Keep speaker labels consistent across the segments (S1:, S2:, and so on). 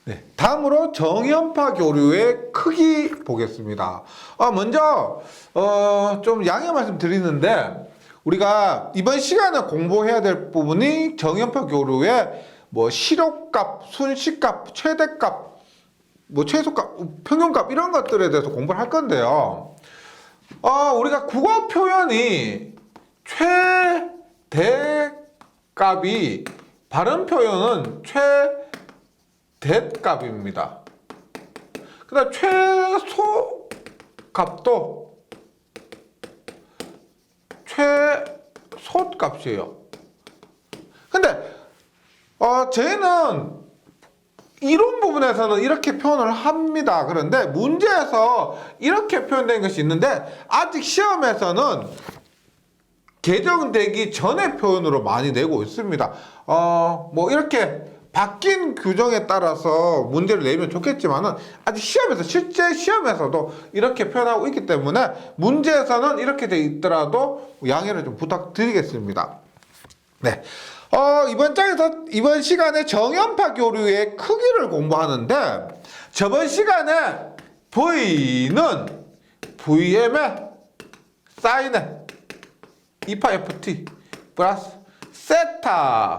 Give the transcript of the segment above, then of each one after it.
S1: 네, 다음으로 정연파 교류의 크기 보겠습니다. 먼저 좀 양해 말씀 드리는데 우리가 이번 시간에 공부해야 될 부분이 정연파 교류의 뭐 실효값, 순식값, 최대값, 뭐 최소값, 평균값 이런 것들에 대해서 공부를 할 건데요. 우리가 국어 표현이 최대값이 발음 표현은 최대값입니다. 그 다음 최소값도 최소값이에요. 근데 저희는 이론 부분에서는 이렇게 표현을 합니다. 그런데 문제에서 이렇게 표현된 것이 있는데 아직 시험에서는 개정되기 전의 표현으로 많이 내고 있습니다. 뭐 이렇게 바뀐 규정에 따라서 문제를 내면 좋겠지만은 아직 시험에서 실제 시험에서도 이렇게 표현하고 있기 때문에 문제에서는 이렇게 돼 있더라도 양해를 좀 부탁드리겠습니다. 네. 이번 시간에 정연파 교류의 크기를 공부하는데 저번 시간에 V는 VM의 사인의 2파 FT 플러스 세타의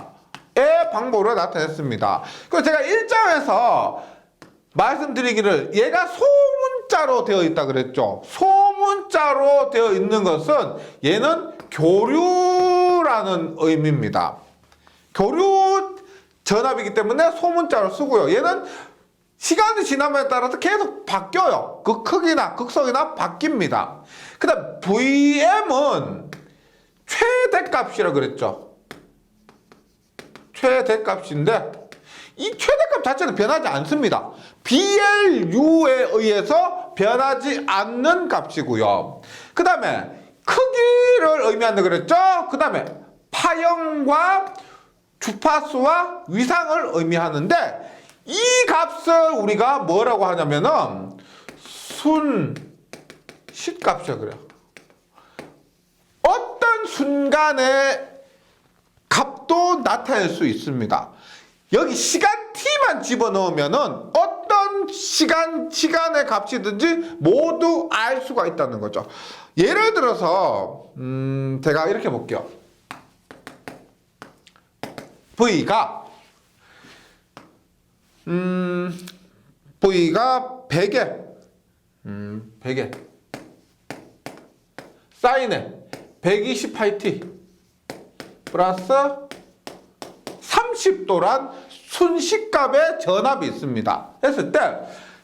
S1: 방법으로 나타냈습니다. 그래서 제가 1장에서 말씀드리기를 얘가 소문자로 되어 있다 그랬죠. 소문자로 되어 있는 것은 얘는 교류라는 의미입니다. 교류 전압이기 때문에 소문자로 쓰고요. 얘는 시간이 지남에 따라서 계속 바뀌어요. 그 크기나 극성이나 바뀝니다. 그 다음 VM은 최대값이라고 그랬죠. 최대값인데 이 최대값 자체는 변하지 않습니다. BLU에 의해서 변하지 않는 값이고요. 그 다음에 크기를 의미한다 그랬죠. 그 다음에 파형과 주파수와 위상을 의미하는데 이 값을 우리가 뭐라고 하냐면은 순식값이라고 그래요. 어떤 순간에 값도 나타낼 수 있습니다. 여기 시간 t만 집어넣으면은 어떤 시간의 값이든지 모두 알 수가 있다는 거죠. 예를 들어서 제가 이렇게 볼게요. V가 100에 100에 사인에 120πt 플러스 30도란 순식값의 전압이 있습니다. 했을 때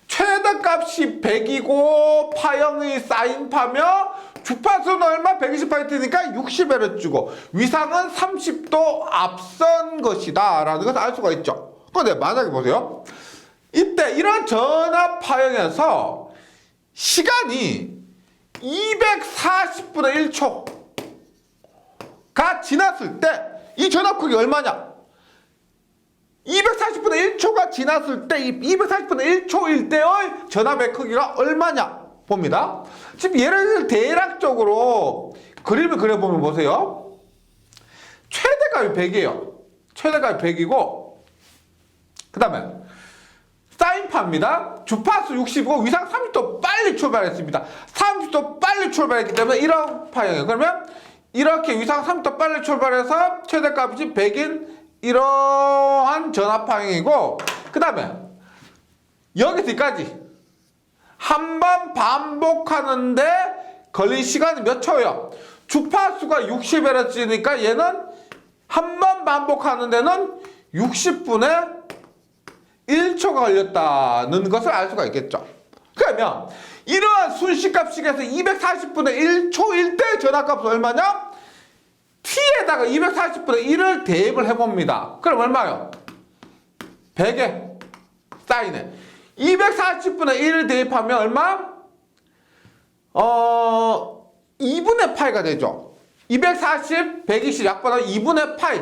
S1: 최대값이 100이고 파형이 사인파며 주파수는 얼마? 120πt니까 60Hz고 위상은 30도 앞선 것이다 라는 것을 알 수가 있죠. 그런데 만약에 보세요. 이때 이런 전압 파형에서 시간이 240분의 1초가 지났을 때 이 전압 크기 얼마냐? 240분의 1초가 지났을 때 이 240분의 1초일 때의 전압의 크기가 얼마냐 봅니다. 지금 예를 들어 대략적으로 그림을 그려보면 보세요. 최대값이 100이에요. 최대값이 100이고 그 다음에 사인파입니다. 주파수 60이고 위상 30도 빨리 출발했습니다. 30도 빨리 출발했기 때문에 이런 파형이에요. 그러면 이렇게 위상 30도 빨리 출발해서 최대값이 100인 이러한 전압 파형이고 그 다음에 여기서 여기까지 한 번 반복하는데 걸린 시간이 몇 초예요? 주파수가 60Hz니까 얘는 한 번 반복하는 데는 60분의 1초가 걸렸다는 것을 알 수가 있겠죠. 그러면 이러한 순식값식에서 240분의 1초일 때 전압값은 얼마냐? t에다가 240분의 1을 대입을 해봅니다. 그럼 얼마요? 100에 사인에 240분의 1을 대입하면 얼마? 2분의 파이가 되죠. 240, 120 약분하면 2분의 파이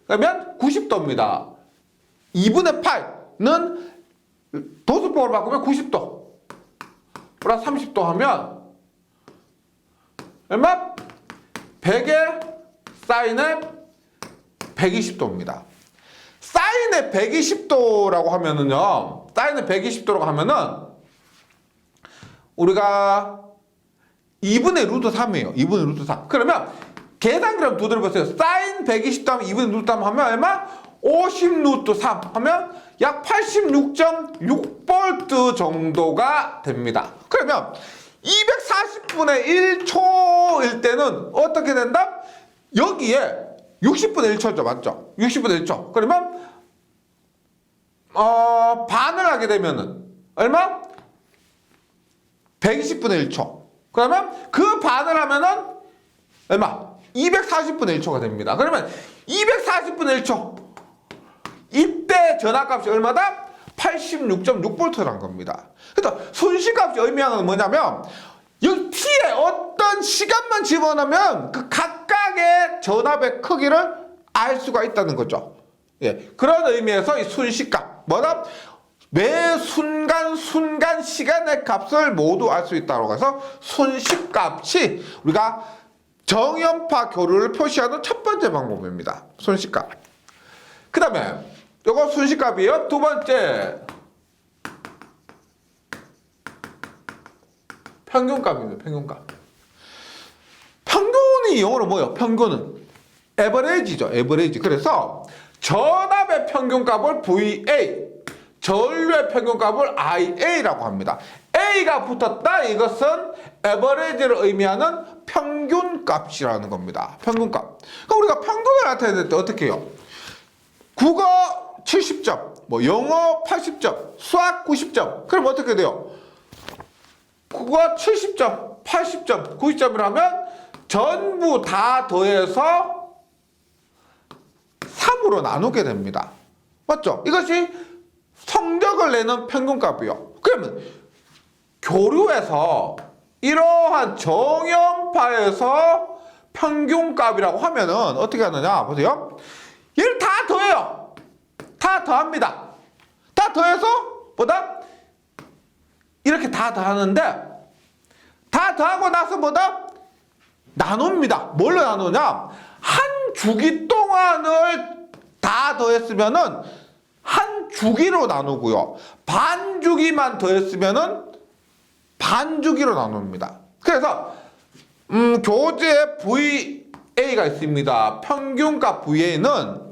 S1: 그러면 90도입니다. 2분의 파이는 도수법으로 바꾸면 90도 플러스 30도 하면 얼마? 100에 사인에 120도입니다. 사인의 120도라고 하면은요, 사인의 120도라고 하면은 우리가 2분의 루트 3이에요. 2분의 루트 3. 그러면 계산그램 두드려 보세요. 사인 120도 하면 2분의 루트 3 하면 얼마? 50 루트 3 하면 약 86.6V 정도가 됩니다. 그러면 240분의 1초일 때는 어떻게 된다? 여기에 60분의 1초죠. 맞죠? 60분의 1초. 그러면 반을 하게 되면은 얼마? 120분의 1초. 그러면 그 반을 하면은 얼마? 240분의 1초가 됩니다. 그러면 240분의 1초. 이때 전압값이 얼마다? 86.6V라는 겁니다. 그래서 순시값이 의미하는 건 뭐냐면 여기 t에 어떤 시간만 집어넣으면 그 각각의 전압의 크기를 알 수가 있다는 거죠. 예, 그런 의미에서 이 순시값 뭐다? 매 순간 시간의 값을 모두 알 수 있다고 해서 순시값이 우리가 정연파 교류를 표시하는 첫 번째 방법입니다. 순시값. 그 다음에 이거 순시값이에요. 두 번째 평균값입니다. 평균값. 평균이 영어로 뭐예요? 평균은 에버리지죠. 에버리지. 그래서 전압의 평균값을 VA, 전류의 평균값을 IA라고 합니다. A가 붙었다. 이것은 에버리지를 의미하는 평균값이라는 겁니다. 평균값. 그럼 우리가 평균을 나타낼 때 어떻게 해요? 국어 70점, 뭐 영어 80점, 수학 90점. 그럼 어떻게 돼요? 국어 70점, 80점, 90점이라면 전부 다 더해서 3으로 나누게 됩니다. 맞죠? 이것이 성적을 내는 평균값이요. 그러면 교류에서 이러한 정연파에서 평균값이라고 하면은 어떻게 하느냐 보세요. 얘를 다 더해요. 다 더합니다. 다 더해서 뭐다? 이렇게 다 더하는데 다 더하고 나서 뭐다? 나눕니다. 뭘로 나누냐? 한 주기 동안을 다 더했으면은 한 주기로 나누고요. 반 주기만 더했으면은 반 주기로 나눕니다. 그래서 교재 VA가 있습니다. 평균값 VA는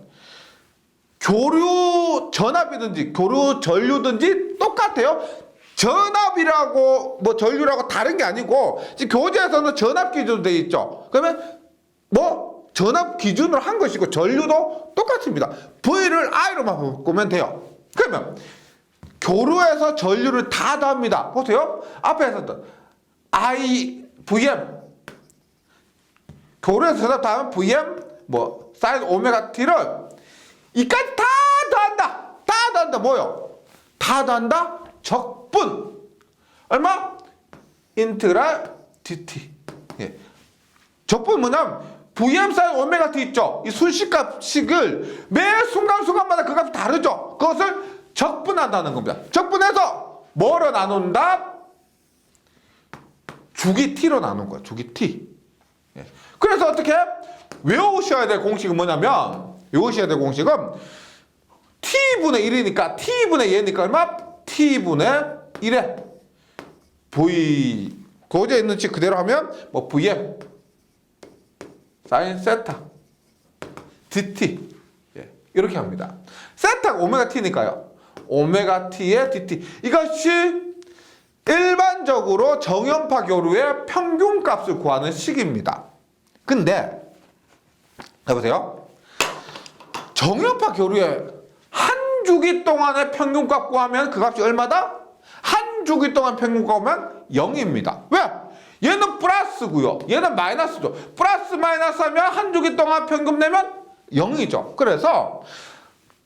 S1: 교류 전압이든지 교류 전류든지 똑같아요. 전압이라고 뭐 전류라고 다른 게 아니고 지금 교재에서는 전압 기준으로 되어 있죠. 그러면 뭐 전압 기준으로 한 것이고 전류도 똑같습니다. V를 I로만 바꾸면 돼요. 그러면 교류에서 전류를 다 더합니다. 보세요. 앞에 했었던 I, VM 교류에서 전압 더하면 VM 뭐 사인 오메가 T를 이까지 다 더한다. 다 더한다. 뭐요? 다 더한다. 적분 얼마? 인트그랄 dt. 예. 적분 뭐냐면 VM 사인 오메가 t 있죠. 이 순시값식을 매 순간마다 그 값이 다르죠. 그것을 적분한다는 겁니다. 적분해서 뭐로 나눈다? 주기 t로 나눈 거야. 주기 t. 예. 그래서 어떻게 외우셔야 될 공식은 뭐냐면 외우셔야 될 공식은 t분의 1이니까 t분의 얘니까 얼마? t분의 1에 v 교재에 있는 식 그대로 하면 뭐 vm 사인 세타 dt 예, 이렇게 합니다. 세타가 오메가 t니까요. 오메가 t의 dt 이것이 일반적으로 정연파 교류의 평균값을 구하는 식입니다. 근데 해보세요. 정연파 교류의 한 주기 동안의 평균값 구하면 그 값이 얼마다? 한 주기 동안 평균값 구하면 0입니다. 왜? 얘는 플러스고요. 얘는 마이너스죠. 플러스 마이너스 하면 한 주기 동안 평균 내면 0이죠. 그래서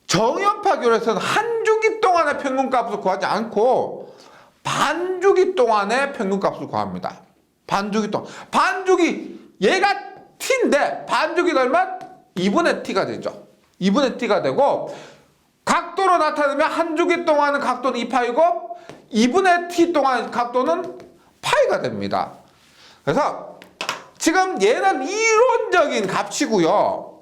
S1: 정연파 교류에서는 한 주기 동안의 평균값을 구하지 않고 반주기 동안의 평균값을 구합니다. 반주기 동안. 반주기 얘가 t인데 반주기가 얼마? 2분의 t가 되죠. 2분의 t가 되고 각도로 나타내면 한 주기 동안은 각도는 2파이고 2분의 t 동안 각도는 파이가 됩니다. 그래서 지금 얘는 이론적인 값이고요.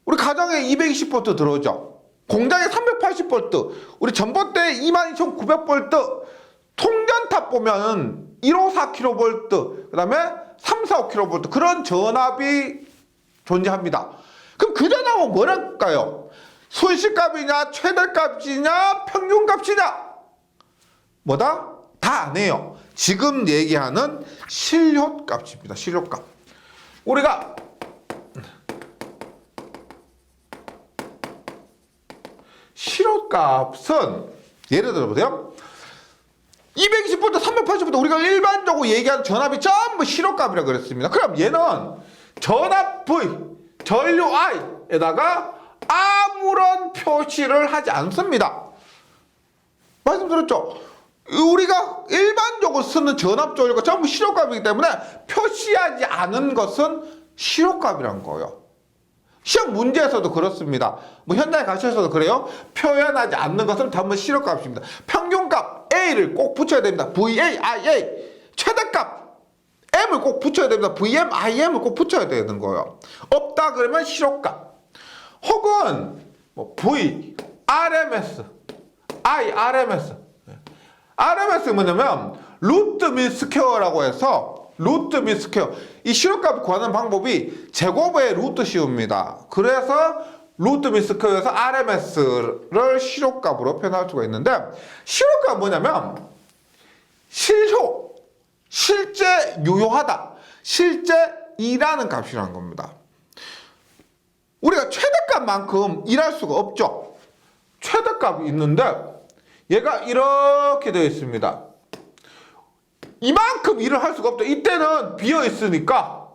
S1: 우리 가정에 220V 들어오죠. 공장에 380V, 우리 전봇대에 22,900V, 통전탑 보면 154kV, 그 다음에 345kV 그런 전압이 존재합니다. 그럼 그 전압은 뭐랄까요? 순시값이냐 최대값이냐 평균값이냐 뭐다? 다 안 해요. 지금 얘기하는 실효값입니다. 실효값. 우리가 실효값은 예를 들어 보세요. 220V, 380V 우리가 일반적으로 얘기하는 전압이 전부 실효값이라고 그랬습니다. 그럼 얘는 전압 V, 전류 I에다가 아무런 표시를 하지 않습니다. 말씀드렸죠? 우리가 일반적으로 쓰는 전압 전류가 전부 실효값이기 때문에 표시하지 않은 것은 실효값이란 거예요. 시험 문제에서도 그렇습니다. 뭐 현장에 가셔서도 그래요. 표현하지 않는 것은 전부 실효값입니다. 평균값 A를 꼭 붙여야 됩니다. VA, IA. 최대값 M을 꼭 붙여야 됩니다. VM, IM을 꼭 붙여야 되는 거예요. 없다 그러면 실효값. 혹은 뭐 V, RMS, I, RMS. RMS 뭐냐면 루트 민 스퀘어라고 해서 루트 민 스퀘어. 이 실효값 구하는 방법이 제곱의 루트 씌웁니다. 그래서 루트 민 스퀘어에서 RMS를 실효값으로 표현할 수가 있는데 실효값은 뭐냐면 실효, 실제 유효하다, 실제 일하는 값이라는 겁니다. 우리가 최대값만큼 일할 수가 없죠. 최대값이 있는데 얘가 이렇게 되어 있습니다. 이만큼 일을 할 수가 없죠. 이때는 비어 있으니까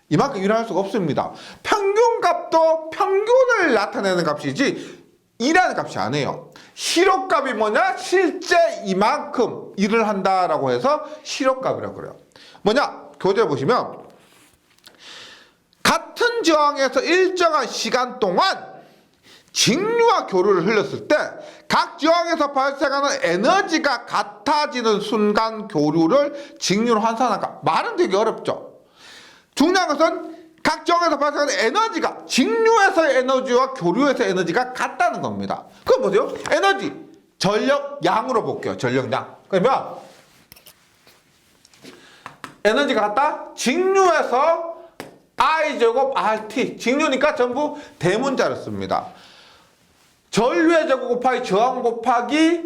S1: 이만큼 일을 할 수가 없습니다. 평균값도 평균을 나타내는 값이지 일하는 값이 아니에요. 실효값이 뭐냐? 실제 이만큼 일을 한다라고 해서 실효값이라고 그래요. 뭐냐? 교재 보시면 같은 저항에서 일정한 시간 동안 직류와 교류를 흘렸을 때 각 저항에서 발생하는 에너지가 같아지는 순간 교류를 직류로 환산할까? 말은 되게 어렵죠. 중요한 것은 각 저항에서 발생하는 에너지가 직류에서의 에너지와 교류에서의 에너지가 같다는 겁니다. 그럼 보세요. 에너지, 전력량으로 볼게요. 전력량. 그러면 에너지가 같다? 직류에서 I제곱 RT. 직류니까 전부 대문자를 씁니다. 전류의 제곱 곱하기 저항 곱하기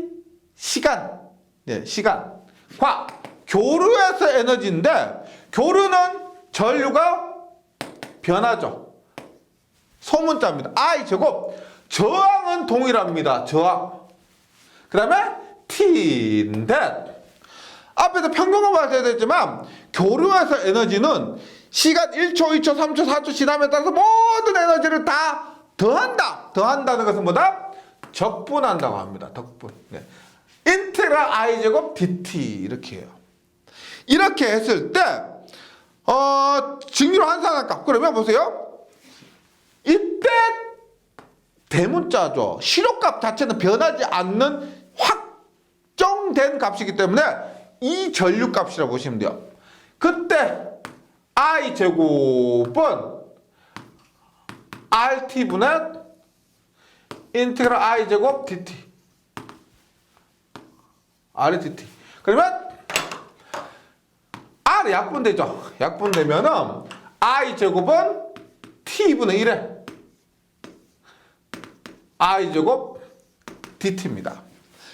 S1: 시간. 네, 시간. 과 교류에서 에너지인데 교류는 전류가 변하죠. 소문자입니다. I 제곱. 저항은 동일합니다. 저항. 그 다음에 T인데 앞에서 평균값을 하셔야 되지만 교류에서 에너지는 시간 1초, 2초, 3초, 4초 지남에 따라서 모든 에너지를 다 더한다. 더한다는 것은 뭐다? 적분한다고 합니다. 덕분. 네. 인테그랄 I제곱 DT 이렇게 해요. 이렇게 했을 때 직류로 환산한 값. 그러면 보세요. 이때 대문자죠. 실효값 자체는 변하지 않는 확정된 값이기 때문에 이 전류값이라고 보시면 돼요. 그때 I제곱은 RT분의 인테그랄 I제곱 DT. RDT. 그러면 R이 약분되죠. 약분되면은 I제곱은 T분의 1에 I제곱 DT입니다.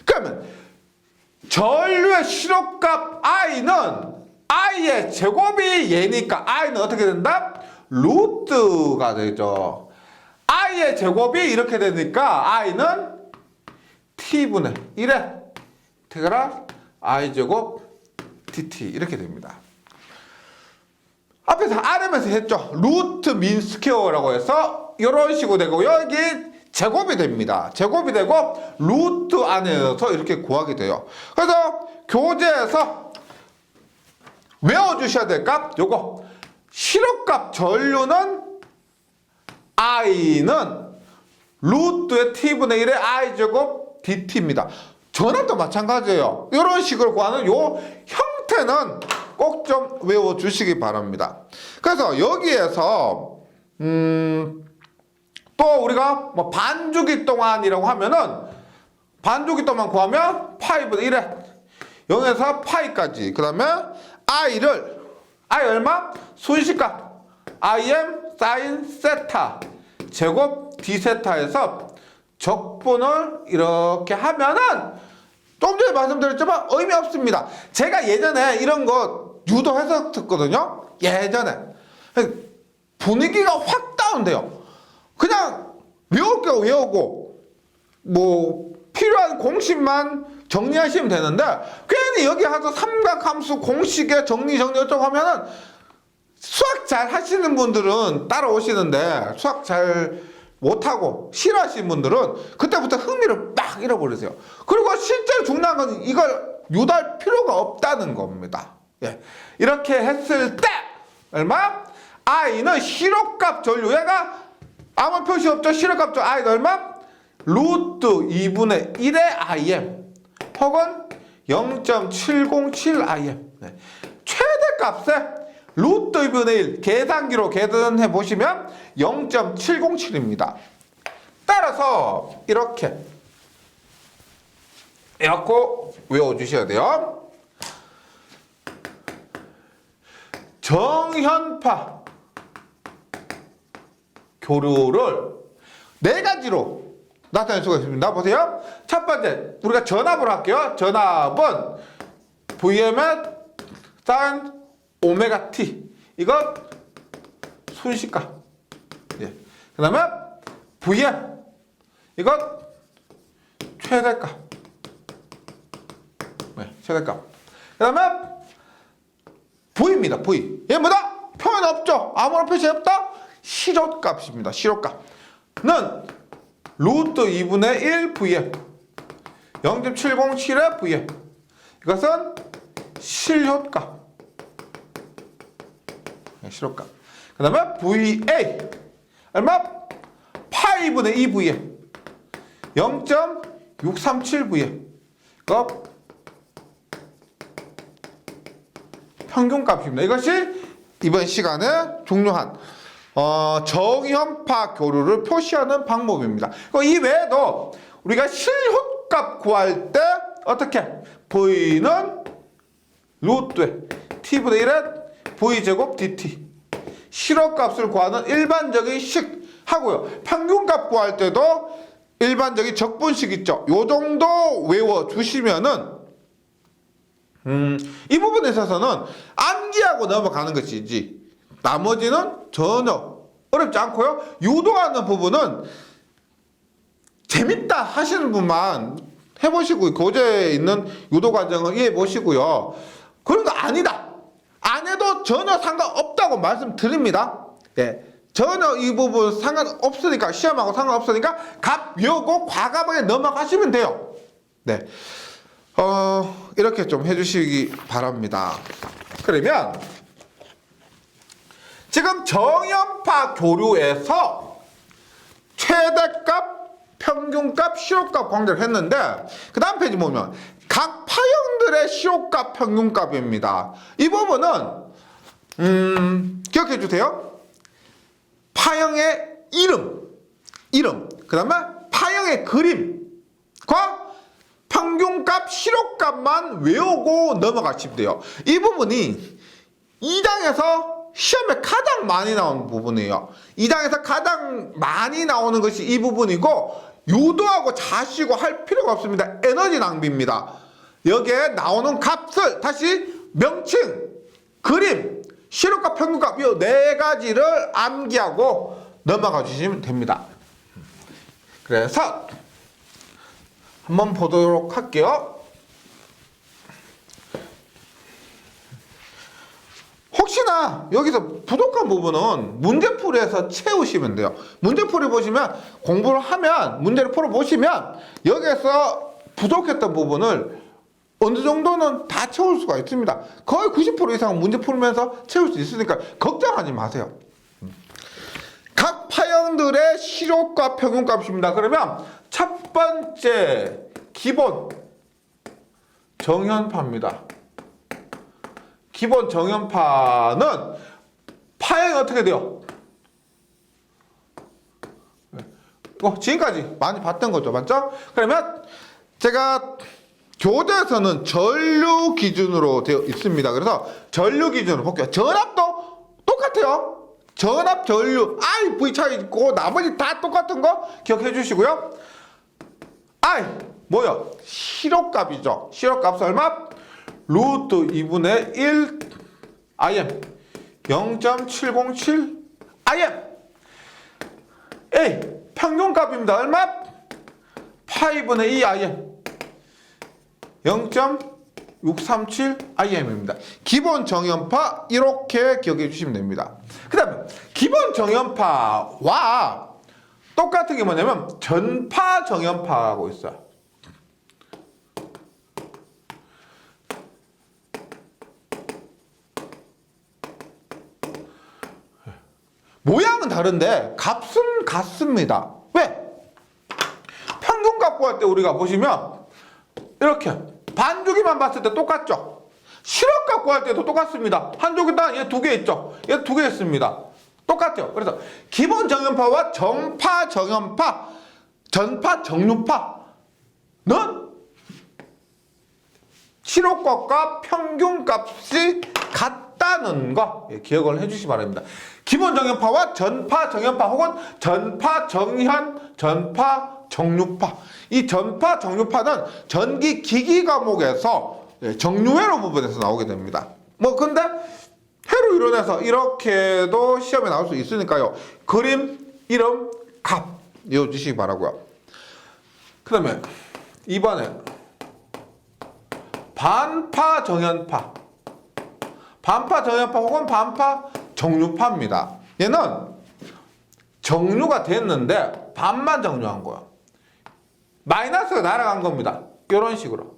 S1: 그러면 전류의 실효값 I는 I의 제곱이 얘니까 I는 어떻게 된다? 루트가 되죠. I의 제곱이 이렇게 되니까 I는 T분의 1에 인테그랄 I제곱 DT 이렇게 됩니다. 앞에서 RM에서 했죠. 루트 민 스퀘어라고 해서 이런 식으로 되고 여기 제곱이 됩니다. 제곱이 되고 루트 안에서 이렇게 구하게 돼요. 그래서 교재에서 외워주셔야 될 값 요거 실효값 전류는 I는 루트의 T분의 1의 I제곱 DT입니다. 전압도 마찬가지예요. 이런 식으로 구하는 요 형태는 꼭 좀 외워주시기 바랍니다. 그래서 여기에서 또 우리가 뭐 반주기 동안이라고 하면은 반주기 동안 구하면 파이분의 1에 0에서 파이까지. 그 다음에 I 얼마? 순식값 im sin 세타 제곱 d 세타에서 적분을 이렇게 하면은 좀 전에 말씀드렸지만 의미 없습니다. 제가 예전에 이런 거 유도해서 듣거든요. 예전에 분위기가 확 다운돼요. 그냥 외울 거 외우고 뭐 필요한 공식만 정리하시면 되는데 괜히 여기 와서 삼각함수 공식에 정리 어쩌고 하면은 수학 잘 하시는 분들은 따라오시는데 수학 잘 못하고 싫어하시는 분들은 그때부터 흥미를 막 잃어버리세요. 그리고 실제로 중요한 건 이걸 유도할 필요가 없다는 겁니다. 예. 이렇게 했을 때 얼마? i는 실호값 전류. 얘가 아무 표시 없죠. 실호값 전류. i는 얼마? 루트 2분의 1의 im 혹은 0.707 im. 네. 최대값에 루트 2분의 1 계산기로 계산해 보시면 0.707입니다. 따라서 이렇게 외워주셔야 돼요. 정현파 교류를 네 가지로 나타낼 수가 있습니다. 보세요. 첫 번째, 우리가 전압을 할게요. 전압은 Vm의 sin 오메가 t. 이거 순식값. 예. 그 다음에 Vm. 이거 최대값. 네, 최대값. 그 다음에 V입니다. V. 얘 뭐다? 표현 없죠? 아무런 표시 없다? 실호값입니다. 실호값는 루트 2분의 1 Vm 0.707의 Vm. 이것은 실효값. 실효값. 그 다음에 VA 얼마? 파이분의 2 Vm 0.637 Vm. 이거 평균값입니다. 이것이 이번 시간에 중요한 정현파 교류를 표시하는 방법입니다. 이 외에도 우리가 실효값 구할 때 어떻게? V는 루트에 t분의 1에 V제곱 dt. 실효값을 구하는 일반적인 식 하고요. 평균값 구할 때도 일반적인 적분식 있죠. 요 정도 외워주시면은 이 부분에 있어서는 암기하고 넘어가는 것이지 나머지는 전혀 어렵지 않고요. 유도하는 부분은 재밌다 하시는 분만 해보시고 교재에 있는 유도 과정을 이해해 보시고요. 그런 거 아니다. 안 해도 전혀 상관없다고 말씀드립니다. 예. 전혀 이 부분 상관없으니까 시험하고 상관없으니까 값 외우고 과감하게 넘어가시면 돼요. 네. 이렇게 좀 해주시기 바랍니다. 그러면 지금 정연파 교류에서 최대값, 평균값, 실효값 관계를 했는데 그 다음 페이지 보면 각 파형들의 실효값, 평균값입니다. 이 부분은 기억해 주세요. 파형의 이름, 그 다음에 파형의 그림과 평균값, 실효값만 외우고 넘어가시면 돼요. 이 부분이 2장에서 시험에 가장 많이 나오는 부분이에요. 2장에서 가장 많이 나오는 것이 이 부분이고 유도하고 자시고 할 필요가 없습니다. 에너지 낭비입니다. 여기에 나오는 값을 다시 명칭, 그림, 실효값, 평균값 이 네 가지를 암기하고 넘어가 주시면 됩니다. 그래서 한번 보도록 할게요. 혹시나 여기서 부족한 부분은 문제풀이에서 채우시면 돼요. 문제풀이 보시면 공부를 하면 문제를 풀어보시면 여기에서 부족했던 부분을 어느 정도는 다 채울 수가 있습니다. 거의 90% 이상은 문제 풀면서 채울 수 있으니까 걱정하지 마세요. 각 파형들의 실효값, 평균값입니다. 그러면 첫 번째 기본 정현파입니다. 기본 정현파는 파형이 어떻게 돼요? 지금까지 많이 봤던 거죠. 맞죠? 그러면 제가 교재에서는 전류 기준으로 되어 있습니다. 그래서 전류 기준으로 볼게요. 전압도 똑같아요. 전압, 전류, I, V 차이 있고 나머지 다 똑같은 거 기억해 주시고요. I 뭐요? 시력값이죠. 시력값 얼마? 루트 2분의 1 IM 0.707 IM. A 평균값입니다. 얼마? 파이분의 2 IM 0.637 IM입니다. 기본 정연파 이렇게 기억해 주시면 됩니다. 그 다음에 기본 정연파와 똑같은 게 뭐냐면 전파 정연파하고 있어요. 모양은 다른데 값은 같습니다. 왜? 평균값 구할 때 우리가 보시면 이렇게 반주기만 봤을 때 똑같죠? 실업값 구할 때도 똑같습니다. 한 조기당 얘 두 개 있죠? 얘 두 개 있습니다. 똑같아요. 그래서 기본 정연파와 정파 정연파, 전파 정류파는 실업값과 평균값이 같다는 거 기억을 해주시기 바랍니다. 기본 정연파와 전파 정연파 혹은 전파 정현, 전파 정류파. 이 전파 정류파는 전기 기기 과목에서 정류회로 부분에서 나오게 됩니다. 근데 회로 이론에서 이렇게도 시험에 나올 수 있으니까요. 그림, 이름, 값 외워주시기 바라고요. 그 다음에 이번에 반파 정연파. 반파 정연파 혹은 반파 정류파입니다. 얘는 정류가 됐는데 반만 정류한 거야. 마이너스가 날아간 겁니다. 이런 식으로.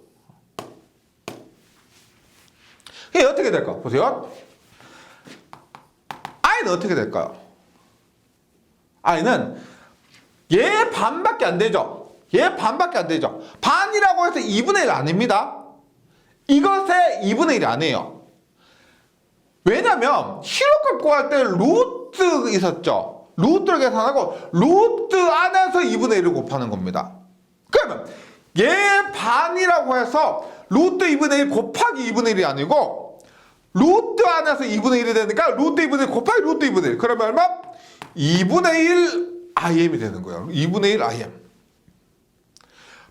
S1: 이게 어떻게 될까? 보세요. I는 어떻게 될까요? I는 얘 반밖에 안 되죠. 얘 반밖에 안 되죠. 반이라고 해서 2분의 1 아닙니다. 이것의 2분의 1이 아니에요. 왜냐면 실업값 구할 때 루트 있었죠. 루트를 계산하고 루트 안에서 2분의 1을 곱하는 겁니다. 그러면 얘 반이라고 해서 루트 2분의 1 곱하기 2분의 1이 아니고 루트 안에서 2분의 1이 되니까 루트 2분의 1 곱하기 루트 2분의 1. 그러면 얼마? 2분의 1 IM이 되는 거예요. 2분의 1 IM.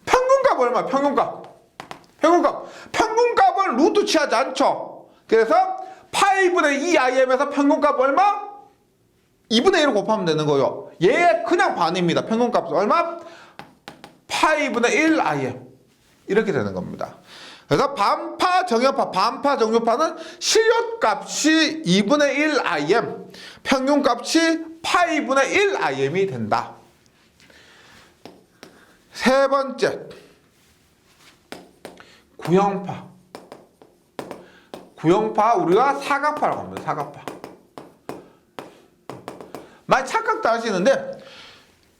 S1: 평균값 얼마? 평균값. 평균값은 루트 취하지 않죠. 그래서 파이분의 2 IM에서 평균값 얼마? 2분의 1을 곱하면 되는 거예요. 얘 그냥 반입니다. 평균값 얼마? 파이분의 1 IM. 이렇게 되는 겁니다. 그래서 반파 정연파, 반파 정류파는 실력값이 2분의 1 IM, 평균값이 파이분의 1 IM이 된다. 세 번째, 구형파. 구형파 우리가 사각파라고 합니다. 사각파. 많이 착각도 하시는데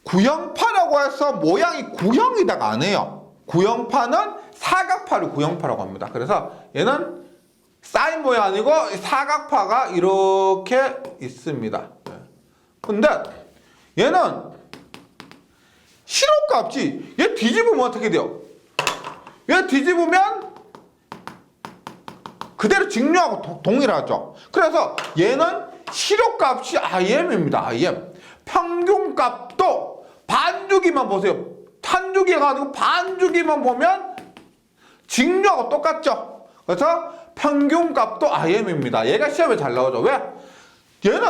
S1: 구형파라고 해서 모양이 구형이다가 아니에요. 구형파는 사각파를 구형파라고 합니다. 그래서 얘는 사인 모양 아니고 사각파가 이렇게 있습니다. 근데 얘는 실업값이 얘 뒤집으면 어떻게 돼요? 얘 뒤집으면 그대로 직류하고 동일하죠. 그래서 얘는 실업값이 IM입니다. IM. 평균값도 반주기만 보세요. 탄주기가 아니고 반주기만 보면 직류하고 똑같죠. 그래서 평균값도 IM입니다. 얘가 시험에 잘 나오죠. 왜? 얘는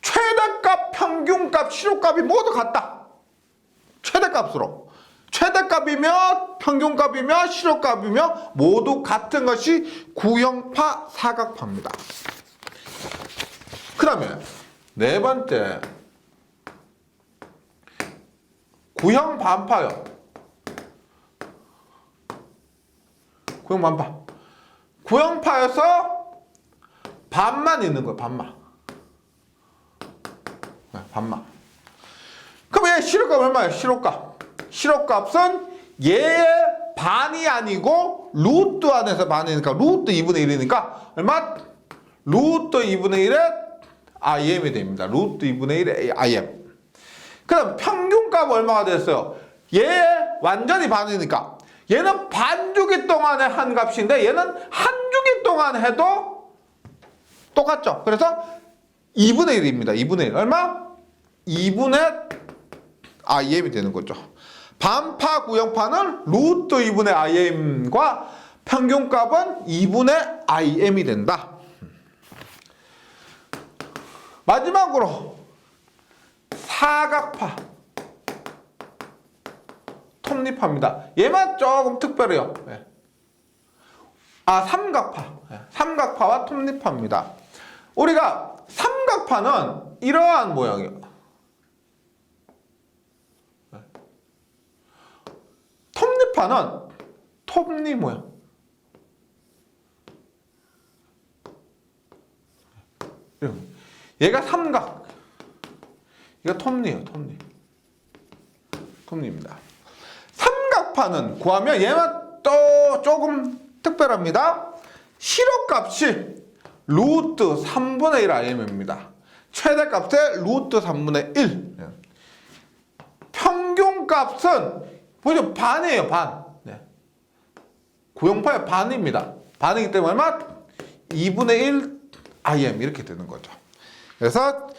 S1: 최대값, 평균값, 실업값이 모두 같다. 최대값으로. 최대값이며 평균값이며 실업값이며 모두 같은 것이 구형파 사각파입니다. 그 다음에 네 번째, 구형 반파요. 구형 반파. 구형파에서 반만 있는 거예요. 반만. 네, 반만. 그럼 얘 실업값 얼마예요? 실업값. 실업값은 얘의 반이 아니고 루트 안에서 반이니까 루트 2분의 1이니까 얼마? 루트 2분의 1의 IM이 됩니다. 루트 2분의 1의 IM. 그 다음 평균값 평균값 얼마가 됐어요? 얘 완전히 반이니까 얘는 반주기 동안에 한 값인데 얘는 한 주기 동안 해도 똑같죠. 그래서 2분의 1입니다. 2분의 1 얼마? 2분의 IM이 되는 거죠. 반파 구형파는 루트 2분의 IM과 평균값은 2분의 IM이 된다. 마지막으로 사각파 톱니파입니다. 얘만 조금 특별해요. 삼각파. 삼각파와 톱니파입니다. 우리가 삼각파는 이러한 모양이에요. 톱니파는 톱니 모양. 얘가 삼각. 얘가 톱니예요, 톱니. 톱니입니다. 삼각파는 구하면 얘만 또 조금 특별합니다. 실효값이 루트 3분의 1 IM입니다. 최대값의 루트 3분의 1. 평균값은 보시면 반이에요, 반. 구형파의 반입니다. 반이기 때문에 얼마? 2분의 1 IM 이렇게 되는 거죠. 그래서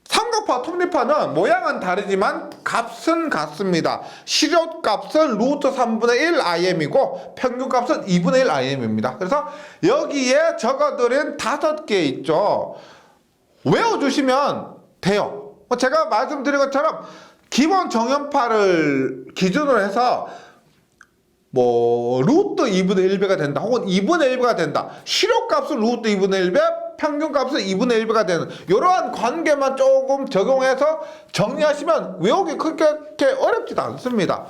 S1: 삼각파, 톱니파는 모양은 다르지만 값은 같습니다. 실효값은 루트 3분의 1 IM이고 평균값은 2분의 1 IM입니다. 그래서 여기에 적어드린 5개 있죠. 외워주시면 돼요. 제가 말씀드린 것처럼 기본 정연파를 기준으로 해서 루트 2분의 1배가 된다 혹은 2분의 1배가 된다. 실효값은 루트 2분의 1배, 평균값은 2분의 1배가 되는 이러한 관계만 조금 적용해서 정리하시면 외우기 그렇게 어렵지도 않습니다.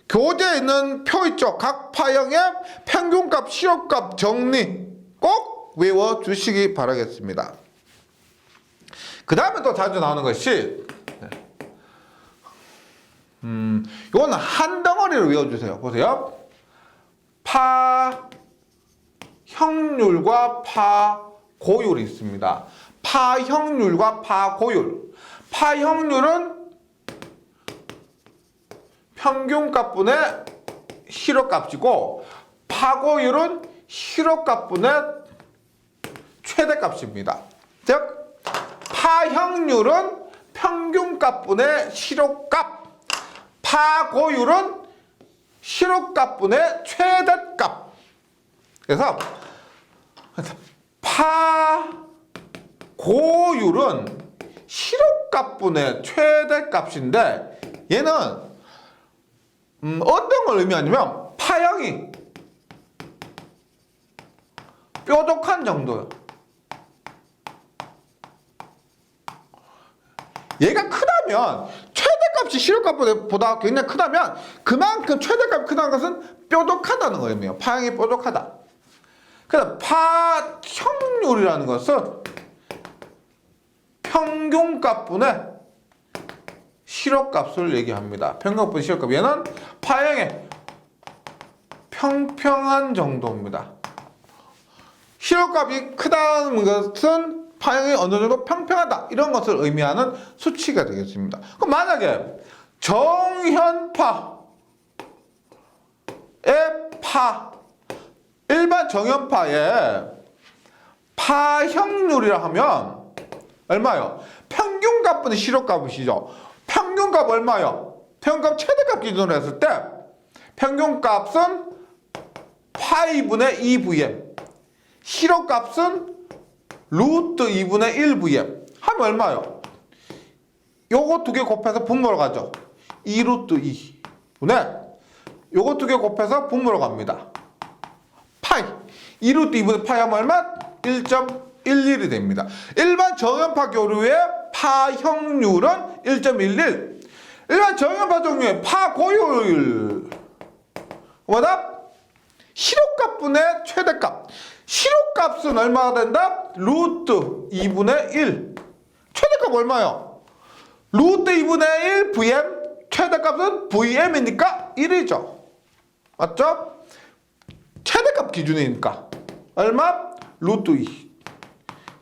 S1: 교재에 있는 표 있죠. 각 파형의 평균값, 실효값 정리 꼭 외워주시기 바라겠습니다. 그 다음에 또 자주 나오는 것이 이거는 한 덩어리로 외워주세요. 보세요. 파형률과 파고율이 있습니다. 파형률과 파고율. 파형률은 평균값분의 실효값이고 파고율은 실효값분의 최대값입니다. 즉 파형률은 평균값분의 실효값, 파고율은 실효값분의 최대값. 그래서 파고율은 실효값분의 최대값인데 얘는 어떤 걸 의미하냐면 파형이 뾰족한 정도예요. 얘가 크다면 최대값이 실효값보다 굉장히 크다면 그만큼 최대값이 크다는 것은 뾰족하다는 의미예요. 파형이 뾰족하다. 그래서 파형률이라는 것은 평균값분의 실효값을 얘기합니다. 평균값분의 실효값. 얘는 파형의 평평한 정도입니다. 실효값이 크다는 것은 파형이 어느 정도 평평하다 이런 것을 의미하는 수치가 되겠습니다. 그럼 만약에 정현파의 일반 정현파의 파형률이라 하면 얼마요? 평균값분의 실효값이죠. 평균값 얼마요? 평균값 최대값 기준으로 했을 때 평균값은 파이분의 2VM, 실효값은 루트 2분의 1VM 하면 얼마요? 요거 두 개 곱해서 분모로 가죠. 2루트 2분의 요거 두 개 곱해서 분모로 갑니다. 파이 2루트 2분의 파이 하면 얼마? 1.11이 됩니다. 일반 정연파 교류의 파형률은 1.11. 일반 정연파 종류의 파고율 뭐다? 실효값분의 최대값. 실효값은 얼마가 된다? 루트 2분의 1. 최대값 얼마요? 루트 2분의 1 VM. 최대값은 VM이니까 1이죠. 맞죠? 최대값 기준이니까 얼마? 루트 2.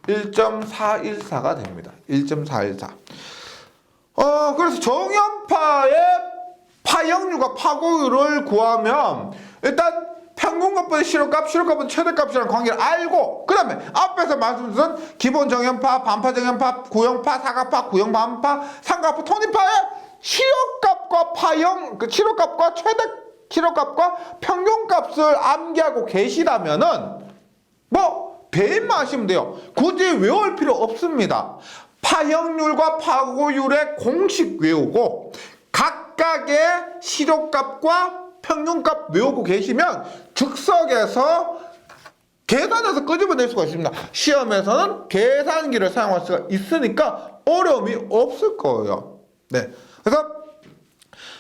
S1: 1.414가 됩니다. 1.414. 그래서 정연파의 파형률과 파고율을 구하면 일단 평균값보다 실효값은 최대값이라는 관계를 알고, 그 다음에 앞에서 말씀드린 기본 정연파, 반파 정연파, 구형파, 사각파, 구형 반파, 삼각파, 토니파의 실효값과 실효값과 최대 실효값과 평균값을 암기하고 계시다면은 배임만 하시면 돼요. 굳이 외울 필요 없습니다. 파형률과 파고율의 공식 외우고 각각의 실효값과 평균값 외우고 계시면 즉석에서 계산해서 끄집어낼 수가 있습니다. 시험에서는 계산기를 사용할 수가 있으니까 어려움이 없을 거예요. 네. 그래서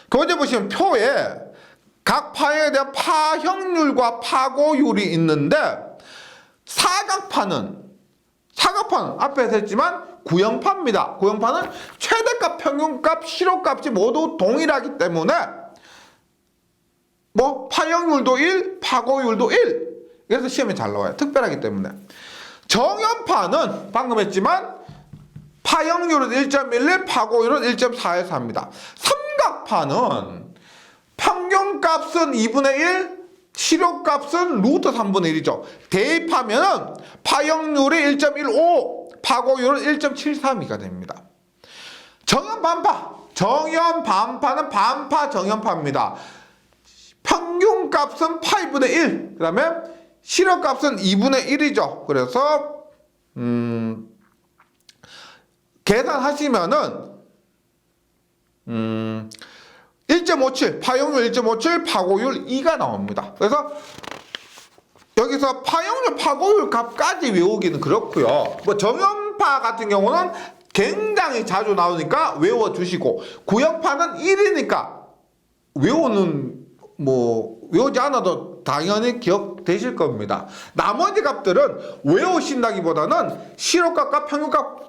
S1: 거기 보시면 표에 각 파형에 대한 파형률과 파고율이 있는데 사각파는 앞에서 했지만 구형파입니다. 구형파는 최대값, 평균값, 실효값이 모두 동일하기 때문에 파형률도 1, 파고율도 1. 그래서 시험에 잘 나와요. 특별하기 때문에. 정연파는 방금 했지만 파형률은 1.11, 파고율은 1.4에서 합니다. 삼각파는 평균값은 2분의 1, 실효값은 루트 3분의 1이죠. 대입하면은 파형률이 1.15, 파고율은 1.73이가 됩니다. 정연반파는 반파 정연파입니다. 평균값은 파이분의 1, 그 다음에 실효값은 2분의 1이죠. 그래서 계산하시면은 1.57, 파형률 1.57, 파고율 2가 나옵니다. 그래서 여기서 파형률, 파고율 값까지 외우기는 그렇고요. 정연파 같은 경우는 굉장히 자주 나오니까 외워주시고, 구형파는 1이니까 외우지 않아도 당연히 기억되실 겁니다. 나머지 값들은 외우신다기보다는 실효값과 평균값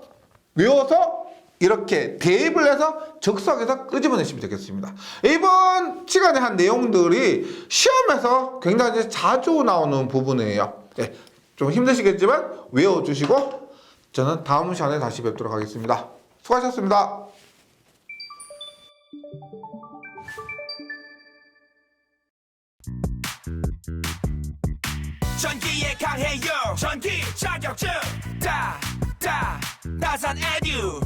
S1: 외워서 이렇게 대입을 해서 즉석에서 끄집어내시면 되겠습니다. 이번 시간에 한 내용들이 시험에서 굉장히 자주 나오는 부분이에요. 네, 좀 힘드시겠지만 외워주시고 저는 다음 시간에 다시 뵙도록 하겠습니다. 수고하셨습니다.
S2: 전기에 강해요. 전기 자격증 나산 에듀